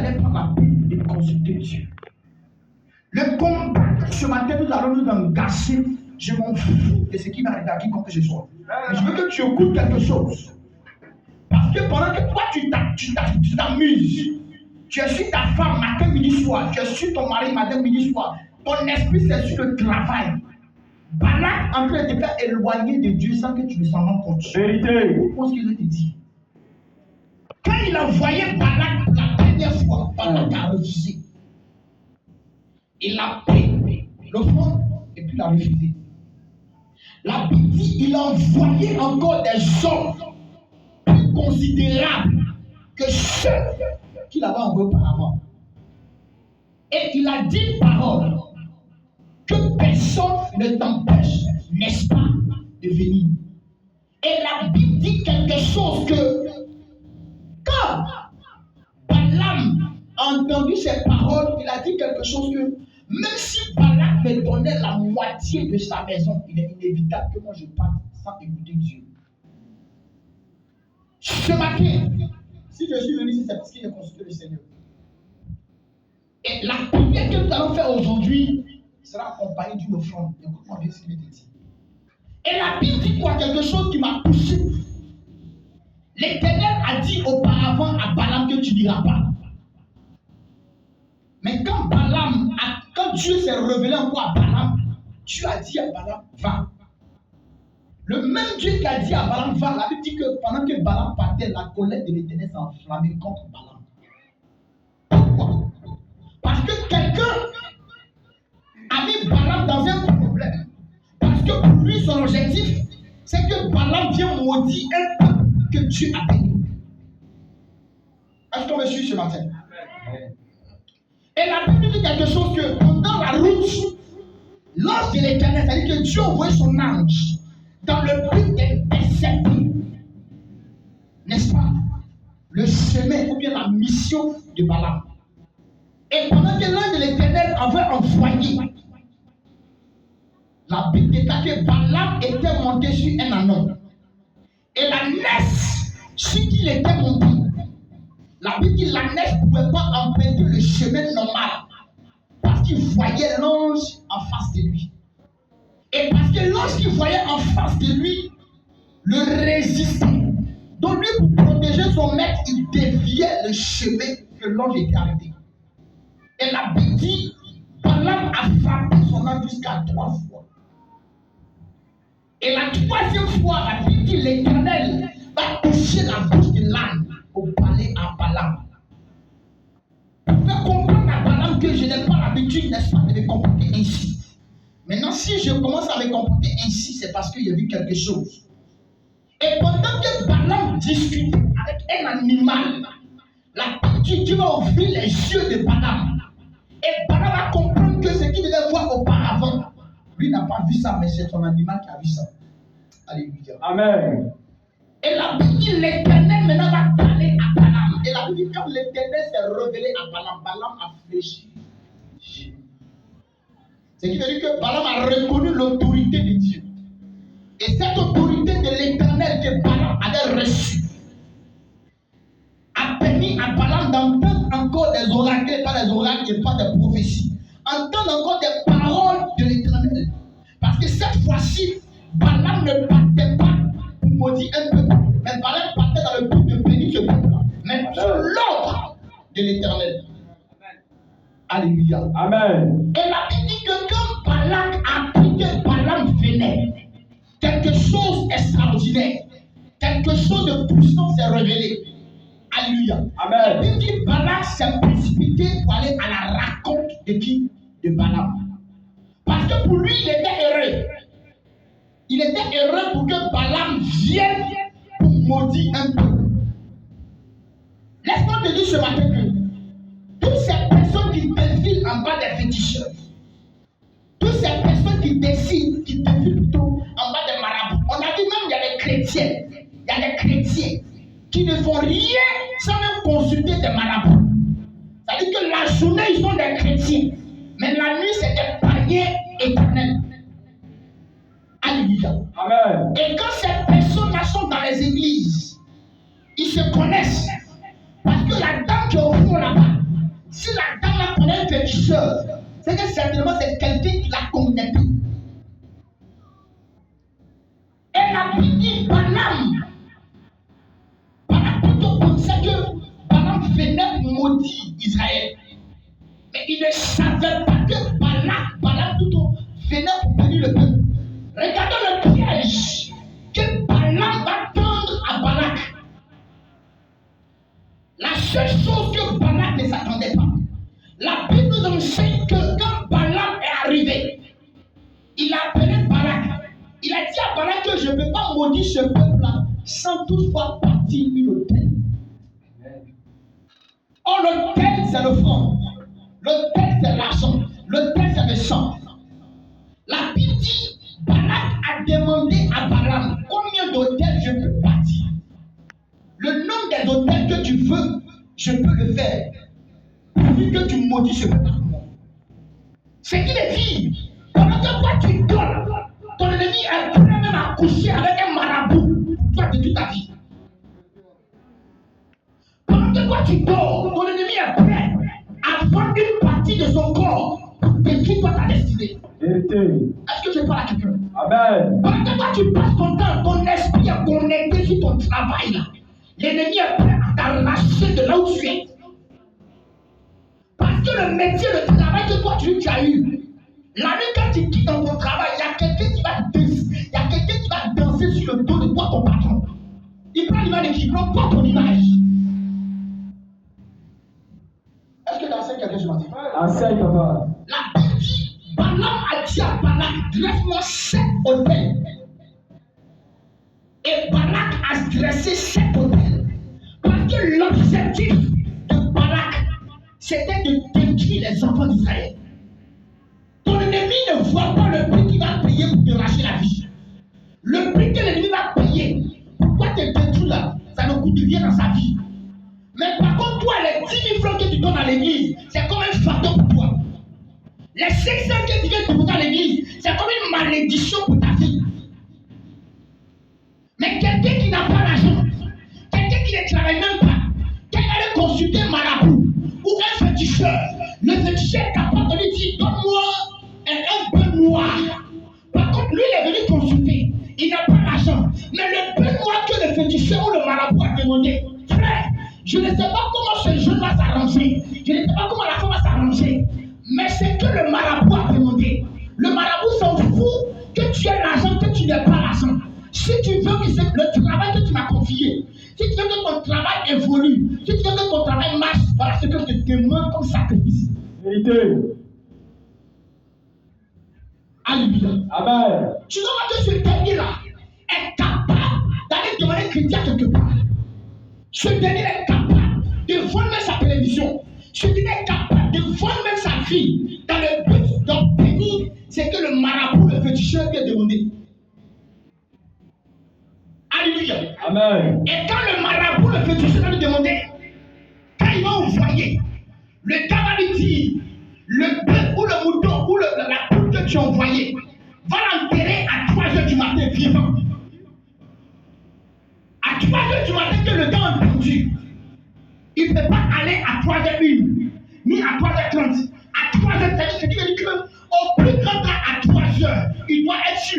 j'allais prendre la peine de consulter Dieu. Le combat que ce matin nous allons nous engager, je m'en fous de ce qui va arriver à quiconque que ce soit. Mais je veux que tu écoutes quelque chose. Parce que pendant que toi tu t'amuses, tu es sur ta femme matin, midi, soir, tu es sur ton mari matin, midi, soir, ton esprit c'est sur le travail. Balak en train de te faire éloigner de Dieu sans que tu ne s'en rendes compte. Vérité. Écoute ce que je te dis. Quand il envoyait Balak pour la première fois, Balak a refusé. Il a pris l'offrande et puis il a refusé. La Bible dit il a envoyé encore des hommes plus considérables que ceux qu'il avait envoyés auparavant. Et il a dit une parole que personne ne t'empêche, n'est-ce pas, de venir. Et la Bible dit quelque chose que quand Balaam a entendu ces paroles, il a dit quelque chose que même si Balak me donnait la moitié de sa maison, il est inévitable que moi je parte sans écouter Dieu. Ce matin, si je suis venu ici, c'est parce qu'il est consulté le Seigneur. Et la prière que nous allons faire aujourd'hui sera accompagnée d'une offrande. Écoute-moi bien ce qu'il est dit. Et la Bible dit quoi? Quelque chose qui m'a poussé. L'Éternel a dit auparavant à Balaam que tu n'iras pas. Mais quand Dieu s'est révélé encore à Balaam, Dieu a dit à Balaam, va. Le même Dieu qui a dit à Balaam, va, la Bible dit que pendant que Balaam partait, la colère de l'Éternel s'est enflammée contre Balaam. Pourquoi? Parce que quelqu'un a mis Balaam dans un problème. Parce que pour lui, son objectif, c'est que Balaam vienne maudire un peuple que Dieu a béni. Est-ce qu'on me suit ce matin? Et la Bible dit quelque chose que pendant la route, l'ange de l'Éternel, c'est-à-dire que Dieu envoie son ange dans le but d'intercepter, n'est-ce pas, le chemin ou bien la mission de Balaam. Et pendant que l'ange de l'Éternel avait envoyé, la Bible déclare que Balaam était monté sur un anon. Et la neige sur qui il était monté, la Bible dit que la neige ne pouvait pas emprunter le chemin normal. Parce qu'il voyait l'ange en face de lui. Et parce que l'ange qu'il voyait en face de lui le résistait. Donc lui, pour protéger son maître, il déviait le chemin que l'ange était arrêté. Et la Bible dit, Balaam a frappé son âme jusqu'à 3 fois. Et la 3e fois, la Bible dit, l'Éternel va toucher la bouche de l'âne pour parler à Balaam. Pour faire comprendre à Balaam que je n'ai pas l'habitude, n'est-ce pas, de me comporter ainsi. Maintenant, si je commence à me comporter ainsi, c'est parce qu'il y a vu quelque chose. Et pendant que Balaam discutait avec un animal, la Bible Dieu va ouvrir les yeux de Balaam. Et Balaam va comprendre que ce qu'il devait voir auparavant, lui n'a pas vu ça, mais c'est son animal qui a vu ça. Alléluia. Amen. Et la Bible dit l'Éternel maintenant va parler à Balaam. Et la Bible dit quand l'Éternel s'est révélé à Balaam, Balaam a fléchi. Ce qui veut dire que Balaam a reconnu l'autorité de Dieu. Et cette autorité de l'Éternel que Balaam avait reçue a permis à Balaam d'entendre encore des oracles, pas des oracles et pas des prophéties. Entendre encore des paroles de l'Éternel. Parce que cette fois-ci, Balaam ne partait pas pour maudire un peuple. Mais Balaam partait dans le but de bénir ce peuple. Mais sur l'ordre de l'Éternel. Alléluia. Amen. Et la Bible dit que quand Balak a appris que Balaam venait, quelque chose d'extraordinaire, quelque chose de puissant s'est révélé. Alléluia. Amen. La Bible dit que Balak s'est précipité pour aller à la rencontre de qui? De Balaam. Parce que pour lui, il était heureux. Il était heureux pour que Balaam vienne pour maudire un peu. Laisse-moi te dire ce matin que toutes ces personnes qui défilent en bas des féticheurs, toutes ces personnes qui décident, qui défilent plutôt en bas des marabouts, on a dit même il y a des chrétiens, qui ne font rien sans même consulter des marabouts. C'est-à-dire que la journée, ils sont des chrétiens, mais la nuit, c'est des païens éternels. Alléluia. Amen. Et quand ces personnes-là sont dans les églises, ils se connaissent. Parce que la dame qui est au fond là-bas, féticheur, c'est que certainement c'est quelqu'un qui l'a connecté. Et la Bible dit Balaam plutôt pensait que Balaam venait maudire Israël. Mais il ne savait pas que Balaam plutôt venait pour bénir le peuple. Regardons le piège que Balaam va tendre à Balak. La seule chose que Balak ne s'attendait pas. La Bible nous enseigne que quand Balaam est arrivé, il a appelé Balak. Il a dit à Balak que je ne peux pas maudire ce peuple-là sans toutefois partir une autel. Or, l'autel, c'est le front. L'autel, c'est l'argent. L'autel, c'est le sang. La Bible dit, Balak a demandé à Balaam combien d'autels je peux bâtir. Le nombre des autels que tu veux, je peux le faire. Pourvu que tu maudis ce peuple. C'est qu'il est dit, pendant que toi tu dors, ton ennemi est prêt même à coucher avec un marabout, toi de toute ta vie. Pendant que toi tu dors, ton ennemi est prêt à vendre une partie de son corps pour détruire toi ta destinée. Est-ce que je parle à quelqu'un? Amen. Pendant que toi tu passes ton temps, ton esprit est connecté sur ton travail là. L'ennemi est prêt à t'arracher de là où tu es. Parce que le métier, le travail que toi tu as eu, la nuit quand tu quittes dans ton travail, il y a quelqu'un qui va danser, il y a quelqu'un qui va danser sur le dos de toi, ton patron. Il prend l'image de qui? Il prend pas ton image. Est-ce que tu enseignes quelqu'un ce matin? Enseigne, papa. La Bible dit, Balaam a dit à Balak, dresse-moi 7 autels. Et Balak a dressé 7 autels. Parce que l'objectif de Balak, c'était de détruire les enfants d'Israël. Ton ennemi ne voit pas le prix qu'il va payer pour te racheter la vie. Le prix que l'ennemi va payer pour toi te détruire là, ça ne coûte rien dans sa vie. Mais par contre, toi, les 10 000 francs que tu donnes à l'église, c'est comme un fardeau pour toi. Les 500 que tu viens te donner à l'église, c'est comme une malédiction pour ta vie. Mais quelqu'un qui n'a pas l'argent, quelqu'un qui ne travaille même pas, quelqu'un allait consulter un marabout ou un féticheur, le féticheur est capable de lui dire, donne-moi un peu noir. Par contre, lui, il est venu consulter. Il n'a pas l'argent. Mais le peu noir que le féticheur ou le marabout a demandé, frère, je ne sais pas comment ce jeune va s'arranger. Je ne sais pas comment la femme va s'arranger. Mais c'est que le marabout a demandé. Le marabout s'en fout que tu aies l'argent, que tu n'aies pas l'argent. Si tu veux que le travail que tu m'as confié, si tu veux que ton travail évolue, si tu veux que ton travail marche, voilà ce que je te demande comme sacrifice. Vérité. Alléluia. Amen. Tu vois que ce dernier-là est capable d'aller demander chrétien quelque part. Ce dernier est capable de vendre même sa télévision. Ce dernier est capable de vendre même sa fille dans le but d'obtenir ce que le marabout, le féticheur lui a demandé. Alléluia. Amen. Et quand le marabout, le féticheur va lui demander, quand il va envoyer, le gars va lui dire, le bœuf ou le mouton ou la poule que tu as envoyé, va l'enterrer à 3h du matin vivant. À 3h du matin que le gars a entendu, il ne peut pas aller à 3h01, ni à 3h30. À 3h, c'est-à-dire qu'au plus grand temps à 3h, il doit être sur